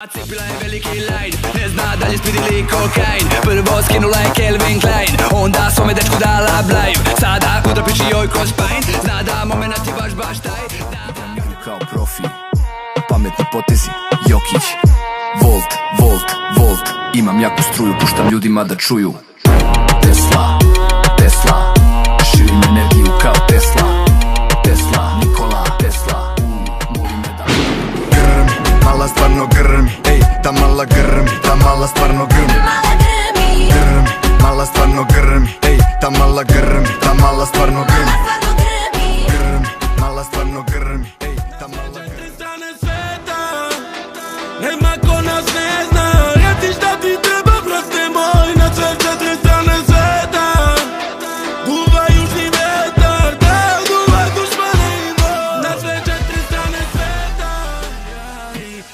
Cipila je veliki lajn, ne zna da li speed ili kokain. Prvo skinula je Calvin Klein, onda svome dečku dala blajv. Sada udra piči joj kroz pajn, zna da moment je baš taj. Igram igru kao profi, pametni potezi, Jokić. Volt, imam jaku struju, puštam ljudima da čuju. Tesla, širim energiju kao Tesla. Nikola Tesla, moli me da grmi, mala stvarno grmi, ej, ta mala grmi, ta mala stvarno grmi. Grmi, mala stvarno grmi, ej, ta mala grmi, ta mala stvarno grmi. Grmi, mala stvarno grmi, ej, ta mala grmi. Nema ko nas ne zna, reci šta ti treba, brate moj, na sve četiri strane sveta. Duva južni vetar, da duva dušmane i moj. Na sve četiri strane sveta.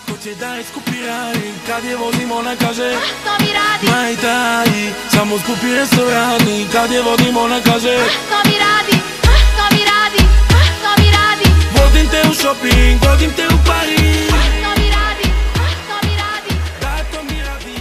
Ko će da iskupiraju, kad je vodim ona kaže to mi radi, maj taj, samo skupi restorani. Kad je vodim ona kaže to mi radi, to mi radi, to mi radi. vodim te u shopping, vodim te u Pariz. To mi radi, to mi radi. Da, to mi radi.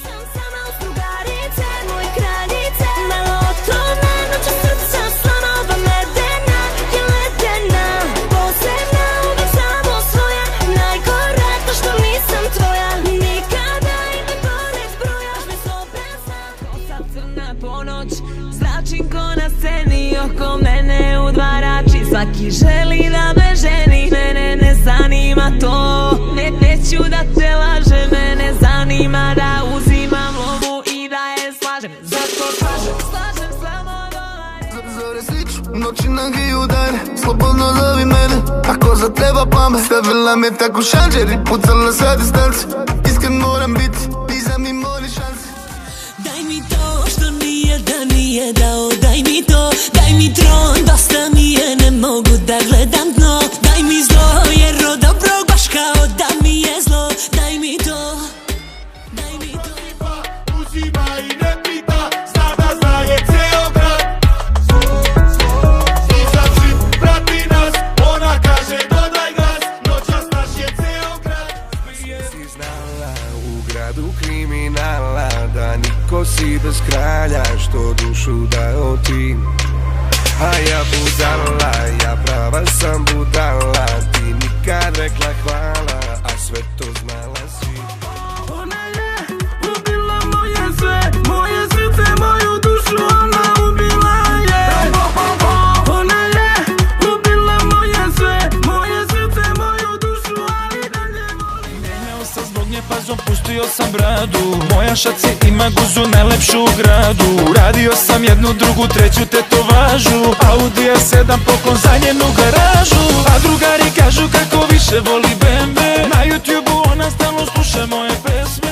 Sam sama u strugarice, moj kraljice. Malo otrovna, noća srca slanova medena je ledena, posebna, uvek samo svoja. Najgore to što nisam tvoja, nikada i ne pored zbrojaš mi sobesa. Kosa crna ponoć, zračim ko na sceni, oko mene udvarači. Svaki želi da me ženi, mene ne zanima to. Neću da te lažem, mene zanima da uzimam lovu i da je slažem. Zato slažem samo dolare. Zore sliču, u noći na hiljudane, slobodno zovi mene, ako zatreba pamet. Stavila me tako šanđer i pucala sa distance. Iskren moram biti, nisam imali šanse. Daj mi to što nije da nije dao, daj mi to, daj mi tron, dosta mi je, ne mogu da gledam dno. Daj mi zlo, jer od dobrog baš kao da mi je zlo. Daj mi to, daj mi to. Uzima i ne pita, zna da zna je ceo grad. Izađi, prati nas, ona kaže dodaj glas. Noćas naš je ceo grad. Si znala u gradu kriminala da niko si bez kralja, što dušu dao ti. A ja budala, ja prava sam budala, ti nikad rekla hvala, a sve to znala si. Ona je ubila moje sve, moje srce, moju dušu, ona ubila je. Ona je ubila moje sve, moje srce, moju dušu, ali dalje volim. Menjao sam zbog nje pazom, pustio sam bradu. Moja šaci ima guzu najlepšu u gradu. Radio sam jednu, drugu, treću tetovažu. Audi A7 poklon za njenu garažu. A drugari kažu kako više voli BMW. Na YouTubeu ona stalno sluša moje pesme.